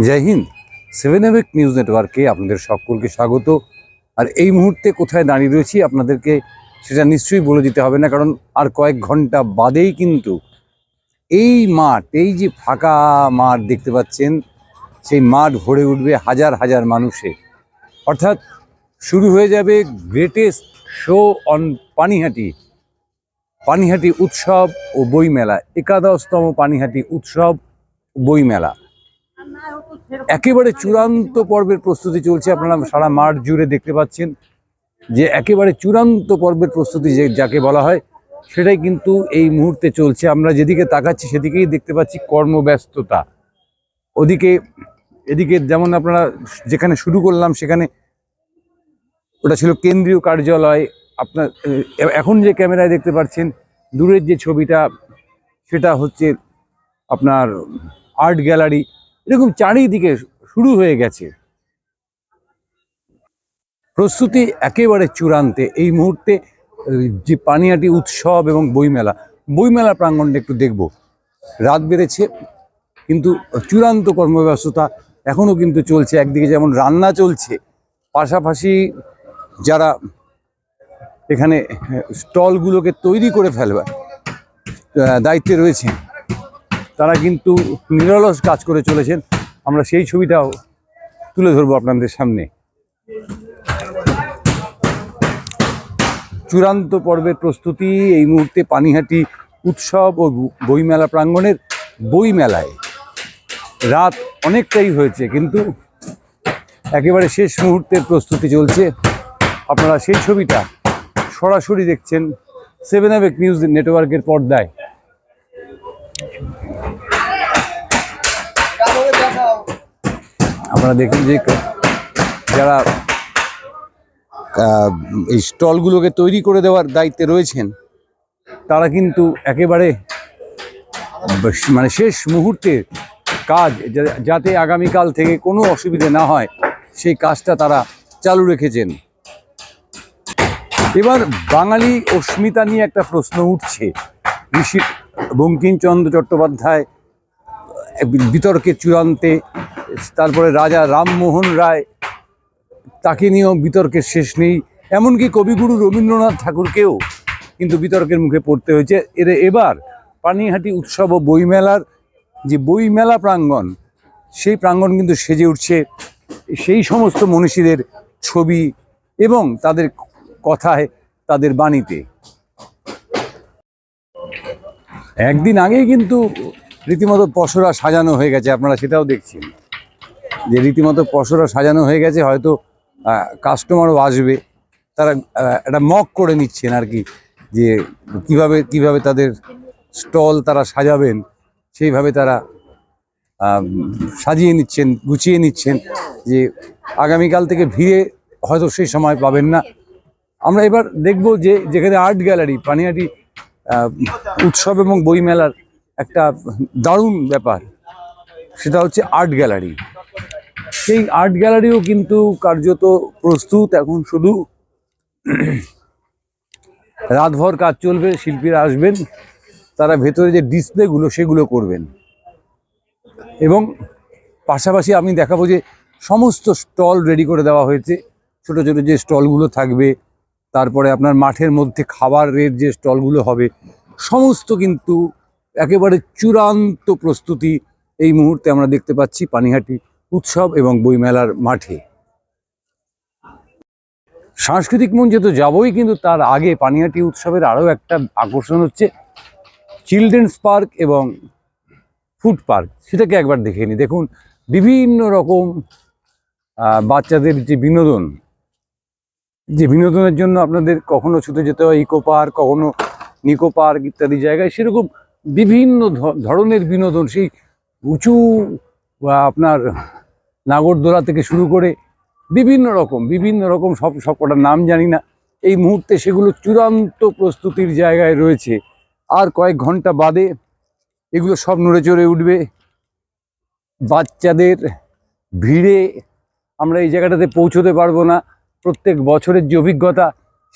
জয় Hind. 7 news নেটওয়ার্কে আপনাদের সকলকে স্বাগত। আর এই মুহূর্তে কোথায় দাঁড়িয়ে রয়েছি আপনাদেরকে সেটা নিশ্চয়ই বলে দিতে হবে না, কারণ আর কয়েক ঘন্টা বাদেই কিন্তু এই মাঠ, এই যে ফাঁকা মাঠ দেখতে পাচ্ছেন, সেই মাঠ ভরে উঠবে হাজার হাজার মানুষে। অর্থাৎ শুরু হয়ে যাবে গ্রেটেস্ট শো অন পানিহাটি উৎসব ও বইমেলা, 11তম পানিহাটি উৎসব বইমেলা একেবারে চূড়ান্ত পর্বের প্রস্তুতি চলছে। আপনারা সারা মাঠ জুড়ে দেখতে পাচ্ছেন যে একেবারে চূড়ান্ত পর্বের প্রস্তুতি যাকে বলা হয় সেটাই কিন্তু এই মুহূর্তে চলছে। আমরা যেদিকে তাকাচ্ছি সেদিকেই দেখতে পাচ্ছি কর্মব্যস্ততা। এদিকে যেমন আপনারা যেখানে শুরু করলাম সেখানে ওটা ছিল কেন্দ্রীয় কার্যালয়। আপনার এখন যে ক্যামেরায় দেখতে পাচ্ছেন দূরের যে ছবিটা, সেটা হচ্ছে আপনার আর্ট গ্যালারি। এরকম চারিদিকে শুরু হয়ে গেছে প্রস্তুতি একেবারে চূড়ান্তে। এই মুহূর্তে যে পানিহাটি উৎসব এবং বইমেলা প্রাঙ্গণটা একটু দেখব। রাত বেড়েছে কিন্তু চূড়ান্ত কর্মব্যস্ততা এখনও কিন্তু চলছে। একদিকে যেমন রান্না চলছে, পাশাপাশি যারা এখানে স্টলগুলোকে তৈরি করে ফেলবার দায়িত্বে রয়েছে তারা কিন্তু নিরলস কাজ করে চলেছেন। আমরা সেই ছবিটাও তুলে ধরবো আপনাদের সামনে। চূড়ান্ত পর্বের প্রস্তুতি এই মুহূর্তে পানিহাটি উৎসব ও বইমেলা প্রাঙ্গণের বইমেলায়। রাত অনেকটাই হয়েছে কিন্তু একেবারে শেষ মুহূর্তের প্রস্তুতি চলছে। আপনারা সেই ছবিটা সরাসরি দেখছেন 7 নিউজ নেটওয়ার্কের পর্দায়। আপনারা দেখুন যে যারা এই স্টলগুলোকে তৈরি করে দেওয়ার দায়িত্বে রয়েছেন তারা কিন্তু একেবারে শেষ মুহূর্তে কাজ, যাতে আগামীকাল থেকে কোনো অসুবিধে না হয় সেই কাজটা তারা চালু রেখেছেন। এবার বাঙালি অস্মিতা নিয়ে একটা প্রশ্ন উঠছে। বঙ্কিমচন্দ্র চট্টোপাধ্যায় বিতর্কের চূড়ান্তে, তারপরে রাজা রামমোহন রায়, তাকে নিয়েও বিতর্কের শেষ নেই। এমনকি কবিগুরু রবীন্দ্রনাথ ঠাকুরকেও কিন্তু বিতর্কের মুখে পড়তে হয়েছে। এবার পানিহাটি উৎসব ও বইমেলার যে বইমেলা প্রাঙ্গণ, সেই প্রাঙ্গণ কিন্তু সেজে উঠছে সেই সমস্ত মনীষীদের ছবি এবং তাদের কথায়, তাদের বাণীতে। একদিন আগেই কিন্তু রীতিমতো পসরা সাজানো হয়ে গেছে। আপনারা সেটাও দেখছেন যে রীতিমতো পসরা সাজানো হয়ে গেছে। হয়তো কাস্টমারও আসবে, তারা একটা মক করে নিচ্ছেন আর কি, যে কিভাবে তাদের স্টল তারা সাজাবেন, সেইভাবে তারা সাজিয়ে নিচ্ছেন, গুছিয়ে নিচ্ছেন, যে আগামীকাল থেকে ভিড়ে হয়তো সেই সময় পাবেন না। আমরা এবার দেখব যে যেখানে আর্ট গ্যালারি, পানিহাটি উৎসব এবং বইমেলার একটা দারুণ ব্যাপার, সেটা হচ্ছে আর্ট গ্যালারি। সেই আর্ট গ্যালারিও কিন্তু কার্যত প্রস্তুত। এখন শুধু রাতভর কাজ চলবে, শিল্পীরা আসবেন, তারা ভেতরে যে ডিসপ্লেগুলো সেগুলো করবেন। এবং পাশাপাশি আমি দেখাবো যে সমস্ত স্টল রেডি করে দেওয়া হয়েছে। ছোট ছোট যে স্টলগুলো থাকবে, তারপরে আপনার মাঠের মধ্যে খাবারের যে স্টলগুলো হবে, সমস্ত কিন্তু একেবারে চূড়ান্ত প্রস্তুতি এই মুহূর্তে আমরা দেখতে পাচ্ছি পানিহাটি উৎসব এবং বইমেলার মাঠে। সাংস্কৃতিক মঞ্চে তো যাবই, কিন্তু তার আগে পানিহাটি উৎসবের আরও একটা আকর্ষণ হচ্ছে চিলড্রেন্স পার্ক এবং ফুড পার্ক। সেটাকে একবার দেখে নিই। দেখুন, বিভিন্ন রকম বাচ্চাদের যে বিনোদনের জন্য আপনাদের কখনো ছুটে যেতে হয় ইকো পার্ক, কখনো নিকো পার্ক ইত্যাদি জায়গায়। সেরকম বিভিন্ন ধরনের বিনোদন, সেই উঁচু আপনার নাগরদোলা থেকে শুরু করে বিভিন্ন রকম সব কটার নাম জানি না এই মুহূর্তে, সেগুলো চূড়ান্ত প্রস্তুতির জায়গায় রয়েছে। আর কয়েক ঘন্টা বাদে এগুলো সব নড়ে চড়ে উঠবে। বাচ্চাদের ভিড়ে আমরা এই জায়গাটাতে পৌঁছতে পারবো না। প্রত্যেক বছরের যে অভিজ্ঞতা,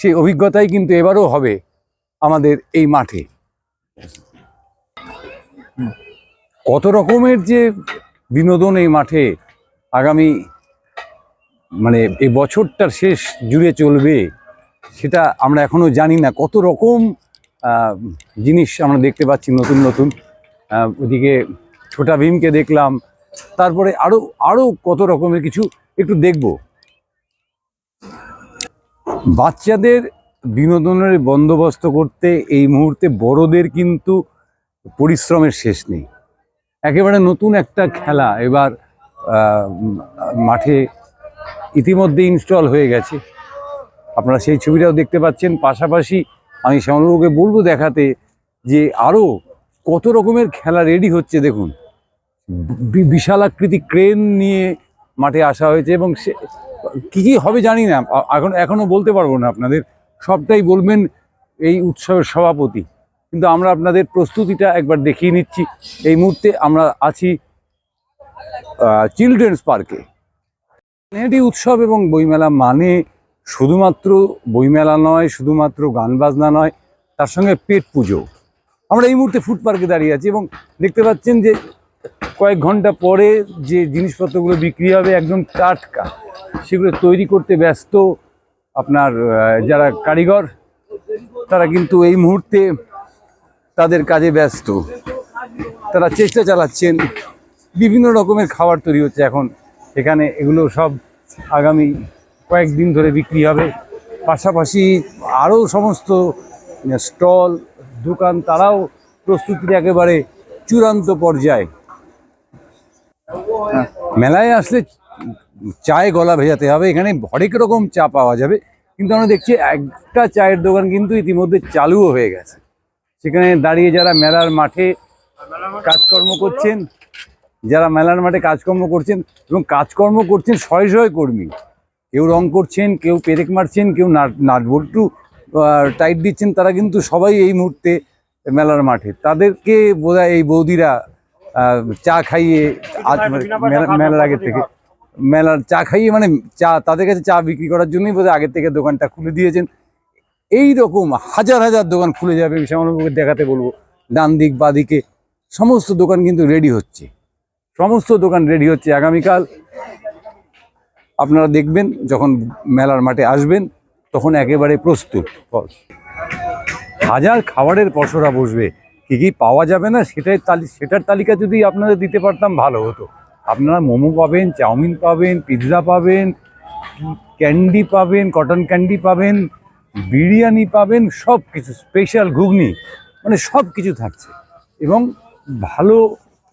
সেই অভিজ্ঞতাই কিন্তু এবারও হবে আমাদের এই মাঠে। কত রকমের যে বিনোদন এই মাঠে আগামী মানে এই বছরটার শেষ জুড়ে চলবে সেটা আমরা এখনো জানি না। কত রকম জিনিস আমরা দেখতে পাচ্ছি নতুন নতুন। ওদিকে ছোটা ভীমকে দেখলাম, তারপরে আরো আরো কত রকমের কিছু একটু দেখব। বাচ্চাদের বিনোদনের বন্দোবস্ত করতে এই মুহূর্তে বড়দের কিন্তু পরিশ্রমের শেষ নেই। একেবারে নতুন একটা খেলা এবার মাঠে ইতিমধ্যে ইনস্টল হয়ে গেছে, আপনারা সেই ছবিটাও দেখতে পাচ্ছেন। পাশাপাশি আমি শ্যামলবাবুকে বলবো দেখাতে যে আরও কত রকমের খেলা রেডি হচ্ছে। দেখুন, বিশাল আকৃতি ক্রেন নিয়ে মাঠে আসা হয়েছে এবং সে কী কী হবে জানি না, এখনও বলতে পারবো না আপনাদের, সবটাই বলবেন এই উৎসবের সভাপতি। কিন্তু আমরা আপনাদের প্রস্তুতিটা একবার দেখিয়ে নিচ্ছি। এই মুহূর্তে আমরা আছি চিলড্রেন্স পার্কে। পানিহাটি উৎসব এবং বইমেলা মানে শুধুমাত্র বইমেলা নয়, শুধুমাত্র গান বাজনা নয়, তার সঙ্গে পেট পুজো। আমরা এই মুহূর্তে ফুড পার্কে দাঁড়িয়ে আছি এবং দেখতে পাচ্ছেন যে কয়েক ঘন্টা পরে যে জিনিসপত্রগুলো বিক্রি হবে একদম টাটকা, সেগুলো তৈরি করতে ব্যস্ত আপনার যারা কারিগর, তারা কিন্তু এই মুহূর্তে তাদের কাজে ব্যস্ত। তারা চেষ্টা চালাচ্ছেন, বিভিন্ন রকমের খাবার তৈরি হচ্ছে এখন এখানে। এগুলো সব আগামী কয়েকদিন ধরে বিক্রি হবে। পাশাপাশি আরও সমস্ত স্টল দোকান, তারাও প্রস্তুতির একেবারে চূড়ান্ত পর্যায়ে। মেলায় আসলে চায়ে গলা ভেজাতে হবে, এখানে হরেক রকম চা পাওয়া যাবে। কিন্তু আমরা দেখছি একটা চায়ের দোকান কিন্তু ইতিমধ্যে চালুও হয়ে গেছে। সেখানে দাঁড়িয়ে যারা মেলার মাঠে কাজকর্ম করছেন, এবং কাজকর্ম করছেন শয়ে শয়ে কর্মী। কেউ রং করছেন, কেউ পেরেক মারছেন, কেউ নাটবল্টু টাইট দিচ্ছেন। তারা কিন্তু সবাই এই মুহূর্তে মেলার মাঠে। তাদেরকে বোধহয় এই বৌদিরা চা খাইয়ে মেলার আগের থেকে, মেলার চা খাইয়ে মানে চা তাদের কাছে চা বিক্রি করার জন্যই বোধহয় আগের থেকে দোকানটা খুলে দিয়েছেন। এই রকম হাজার হাজার দোকান খুলে যাবে, শ্যামলবাবুকে দেখাতে বলবো। ডান দিক বাদিকে সমস্ত দোকান কিন্তু রেডি হচ্ছে, আগামীকাল আপনারা দেখবেন যখন মেলার মাঠে আসবেন তখন একেবারে প্রস্তুত। হাজার খাবারের পসরা বসবে, কী কী পাওয়া যাবে না সেটার তালিকা যদি আপনাদের দিতে পারতাম ভালো হতো। আপনারা মোমো পাবেন, চাউমিন পাবেন, পিৎজা পাবেন, ক্যান্ডি পাবেন, কটন ক্যান্ডি পাবেন, বিরিয়ানি পাবেন, সব কিছু, স্পেশাল ঘুগনি, মানে সব কিছু থাকছে। এবং ভালো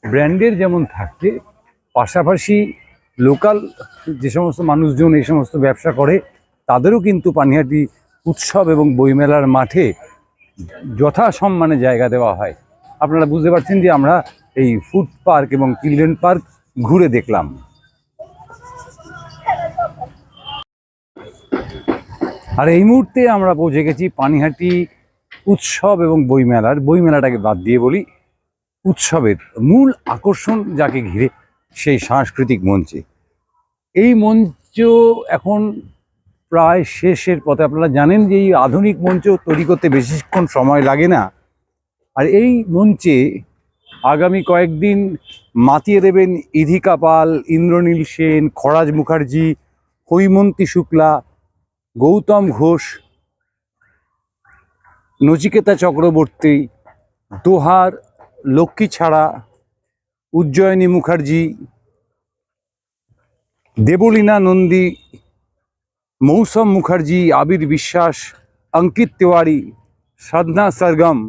ব্র্যান্ডের যেমন থাকছে, পাশাপাশি লোকাল যে সমস্ত মানুষজন এই সমস্ত ব্যবসা করে তাদেরও কিন্তু পানিহাটি উৎসব এবং বইমেলার মাঠে যথাসম্মানে জায়গা দেওয়া হয়। আপনারা বুঝতে পারছেন যে আমরা এই ফুড পার্ক এবং চিলড্রেন পার্ক ঘুরে দেখলাম। আর এই মুহূর্তে আমরা পৌঁছে গেছি পানিহাটি উৎসব এবং বইমেলাটাকে বাদ দিয়ে বলি, উৎসবের মূল আকর্ষণ যাকে ঘিরে, সেই সাংস্কৃতিক মঞ্চে। এই মঞ্চ এখন প্রায় শেষের পথে। আপনারা জানেন যে এই আধুনিক মঞ্চ তৈরি করতে বেশিক্ষণ সময় লাগে না। আর এই মঞ্চে আগামী কয়েকদিন মাতিয়ে দেবেন ইধিকা পাল, ইন্দ্রনীল সেন, খরাজ মুখার্জি, হৈমন্তী শুক্লা, গৌতম ঘোষ, নচিকেতা চক্রবর্তী, দোহার, লক্ষ্মী ছাড়া, উজ্জয়িনী মুখার্জি, দেবলীনা নন্দী, মৌসম মুখার্জি, আবির বিশ্বাস, অঙ্কিত তিওয়ারি, সাধনা সরগম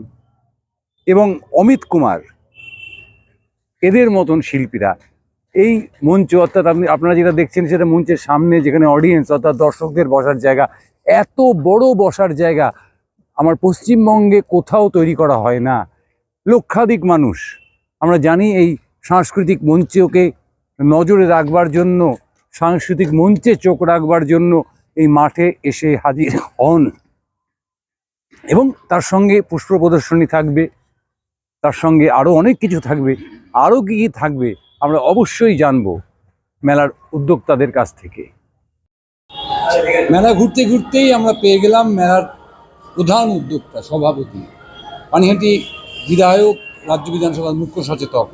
এবং অমিত কুমার, এদের মতন শিল্পীরা এই মঞ্চ, অর্থাৎ আপনারা যেটা দেখছেন সেটা মঞ্চের সামনে, যেখানে অডিয়েন্স অর্থাৎ দর্শকদের বসার জায়গা, এত বড় বসার জায়গা আমার পশ্চিমবঙ্গে কোথাও তৈরি করা হয় না। লক্ষাধিক মানুষ, আমরা জানি এই সাংস্কৃতিক মঞ্চকে নজরে রাখবার জন্য, সাংস্কৃতিক মঞ্চে চোখ রাখবার জন্য এই মাঠে এসে হাজির হন। এবং তার সঙ্গে পুষ্প প্রদর্শনী থাকবে, তার সঙ্গে আরও অনেক কিছু থাকবে। আরও কী কী থাকবে আমরা অবশ্যই জানবো মেলার উদ্যোক্তাদের কাছ থেকে। মেলা ঘুরতে ঘুরতেই আমরা পেয়ে গেলাম মেলার প্রধান উদ্যোক্তা, সভাপতি, পানিহাটি বিধায়ক, রাজ্য বিধানসভার মুখ্য সচেতক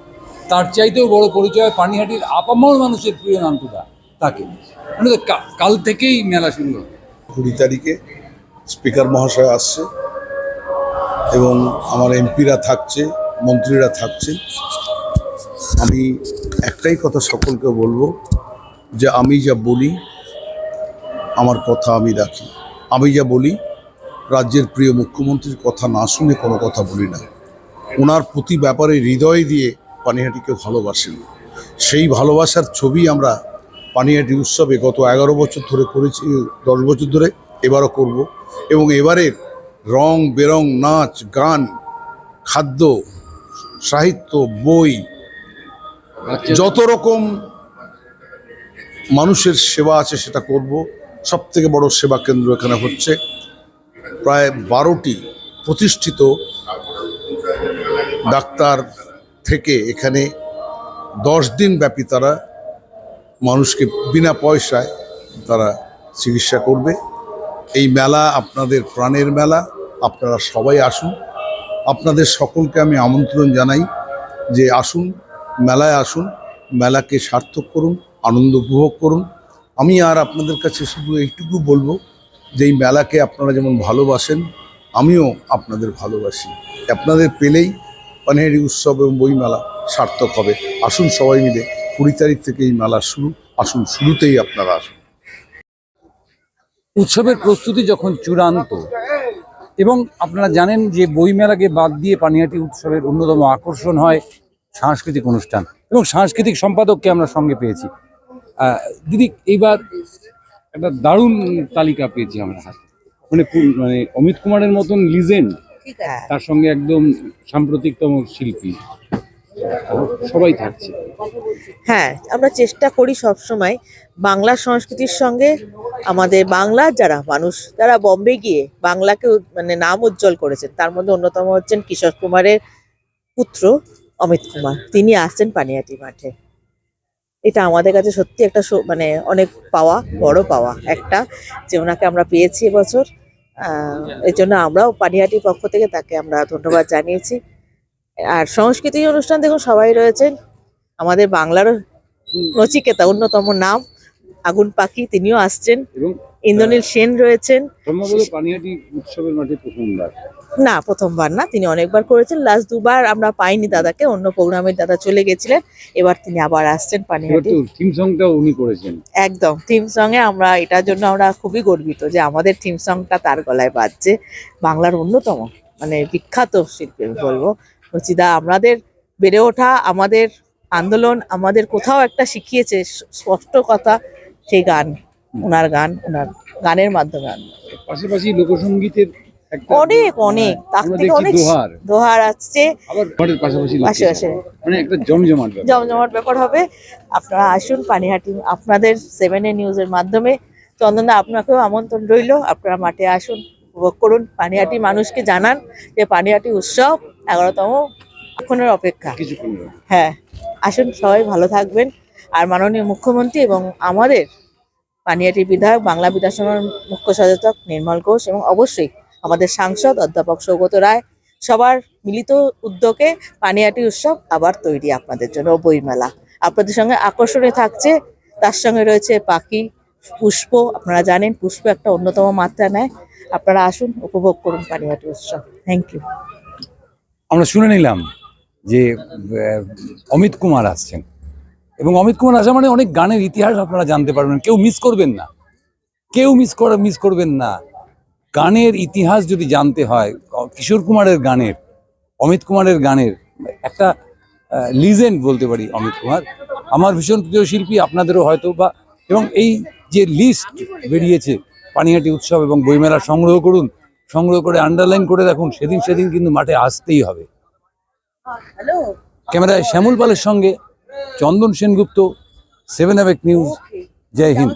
তার চাইতেও বড় পরিচয় পানিহাটির আপামর মানুষের প্রিয় নান্টুদা, তাকে মানে তো কাল থেকেই মেলা শুরু হবে। 20 তারিখে স্পিকার মহাশয় আসছে এবং আমার এমপিরা থাকছে, মন্ত্রীরা থাকছে। আমি একটাই কথা সকলকে বলবো যে আমি যা বলি আমার কথা আমি রাখি। আমি যা বলি রাজ্যের প্রিয় মুখ্যমন্ত্রীর কথা না শুনে কোনো কথা বলি না। ওনার প্রতি ব্যাপারে হৃদয় দিয়ে পানিহাটিকে ভালোবাসেন, সেই ভালোবাসার ছবি আমরা পানিহাটি উৎসবে গত 11 বছর ধরে করেছি, 10 বছর ধরে, এবারও করব। এবং এবারের রং বেরং, নাচ গান, খাদ্য, সাহিত্য, বই, যত রকম মানুষের সেবা আছে সেটা করব। সব থেকে বড় সেবা কেন্দ্র এখানে হচ্ছে, প্রায় 12টি প্রতিষ্ঠিত ডাক্তার থেকে এখানে 10 দিন ব্যাপী তারা মানুষকে বিনা পয়সায় তারা চিকিৎসা করবে। এই মেলা আপনাদের প্রাণের মেলা, আপনারা সবাই আসুন। আপনাদের সকলকে আমি আমন্ত্রণ জানাই যে আসুন, মেলায় আসুন, মেলাকে সার্থক করুন, আনন্দ উপভোগ করুন। আমি আর আপনাদের কাছে শুধু এইটুকু বলবো যে এই মেলাকে আপনারা যেমন ভালোবাসেন আমিও আপনাদের ভালোবাসি। আপনাদের পেলেই পানিহাটি উৎসব এবং বইমেলা সার্থক হবে। আসুন সবাই মিলে, 20 তারিখ থেকে এই মেলা শুরু। আসুন, শুরুতেই আপনারা আসুন। উৎসবের প্রস্তুতি যখন চূড়ান্ত, এবং আপনারা জানেন যে বইমেলাকে বাদ দিয়ে পানিহাটি উৎসবের অন্যতম আকর্ষণ হয় সাংস্কৃতিক অনুষ্ঠান, এবং সাংস্কৃতিক সম্পাদককে আমরা সঙ্গে পেয়েছি। দিদি, এইবার একটা দারুণ তালিকা পেয়েছি আমরা হাতে, মানে অমিত কুমারের মতন লিজেন্ড, তার সঙ্গে একদম সাম্প্রতিকতম শিল্পী, সবাই থাকছে। হ্যাঁ, আমরা চেষ্টা করি সব সময় বাংলা সংস্কৃতির সঙ্গে আমাদের বাংলার যারা মানুষ, যারা বম্বে গিয়ে বাংলাকে মানে নাম উজ্জ্বল করেছেন, তার মধ্যে অন্যতম হচ্ছেন কিশোর কুমারের পুত্র অমিত কুমার। তিনি আসছেন পানিহাটি মাঠে। এটা আমাদের কাছে সত্যি একটা মানে অনেক পাওয়া, বড় পাওয়া একটা, যে ওনাকে আমরা পেয়েছি এবছর। এর জন্য আমরাও পানিহাটির পক্ষ থেকে তাকে আমরা ধন্যবাদ জানিয়েছি। আর সাংস্কৃতিক অনুষ্ঠান দেখুন সবাই রয়েছেন, আমাদের বাংলারও নচিকেতা অন্যতম নাম আগুন পাখি, তিনিও আসছেন। এবং ইন্দ্রনীল সেন রয়েছেন। সম্ভবত পানিহাটি উৎসবের মাঠে প্রথমবার না, প্রথমবার না, তিনি অনেকবার করেছেন। লাস্ট দুবার আমরা পাইনি দাদাকে, অন্য প্রোগ্রামের দাদা চলে গেছিলেন। এবার তিনি আবার আসছেন পানিহাটি। থিম সংটাও উনি করেছেন। একদম থিম সঙ্গে আমরা এটার জন্য আমরা খুবই গর্বিত যে আমাদের থিম সংটা তার গলায় বাজছে। বাংলার অন্যতম মানে বিখ্যাত শিল্পী বলবো রচিদা। আমাদের বেড়ে ওঠা, আমাদের আন্দোলন আমাদের কোথাও একটা শিখিয়েছে স্পষ্ট কথা, সেই গান, ওনার গান, ওনার গানের মাধ্যমে। পাশাপাশি লোকসঙ্গীতের অনেক অনেক তার থেকে অনেক দোহার আসছে, আবার পাশাপাশি মানে একটা জমজমাট ব্যাপার হবে। আপনারা আসুন পানিহাটি, আপনাদের 7A নিউজের মাধ্যমে চন্দনদা আপনাকেও আমন্ত্রণ রইল। আপনারা মাঠে আসুন, উপভোগ করুন, পানিহাটি মানুষকে জানান যে পানিহাটি উৎসব 11তম এখনের অপেক্ষা। হ্যাঁ, আসুন, সবাই ভালো থাকবেন। আর মাননীয় মুখ্যমন্ত্রী এবং আমাদের পানিহাটি বিধায়ক, বাংলা বিধানসভার মুখ্য সচেতক নির্মল ঘোষ, এবং অবশ্যই আমাদের সাংসদ অধ্যাপক সৌগত রায়, সবার মিলিত উদ্যোগে পানিহাটি উৎসব আবার তৈরি আপনাদের জন্য। বইমেলা আপনাদের সঙ্গে আকর্ষণে থাকছে, তার সঙ্গে রয়েছে পাখি, পুষ্প। আপনারা জানেন পুষ্প একটা অন্যতম মাত্রা নেয়। আপনারা আসুন, উপভোগ করুন পানিহাটি উৎসব। Thank you. আমরা শুনে নিলাম যে অমিত কুমার আসছেন, এবং অমিত কুমার আসা মানে অনেক গানের ইতিহাস আপনারা জানতে পারবেন। কেউ মিস করবেন না, কেউ মিস করবেন না। গানের ইতিহাস যদি জানতে হয়, কিশোর কুমারের গানের, অমিত কুমারের গানের একটা লিজেন্ড বলতে পারি অমিত কুমার। আমার ভীষণ প্রিয় শিল্পী, আপনাদেরও হয়তো বা। এবং এই যে লিস্ট বেরিয়েছে পানিহাটি উৎসব এবং বইমেলা, সংগ্রহ করে আন্ডারলাইন করে রাখুন। সেদিন কিন্তু মাঠে আসতেই হবে। ক্যামেরায় শ্যামল পালের সঙ্গে চন্দন সেনগুপ্ত, 7A নিউজ। জয় হিন্দ।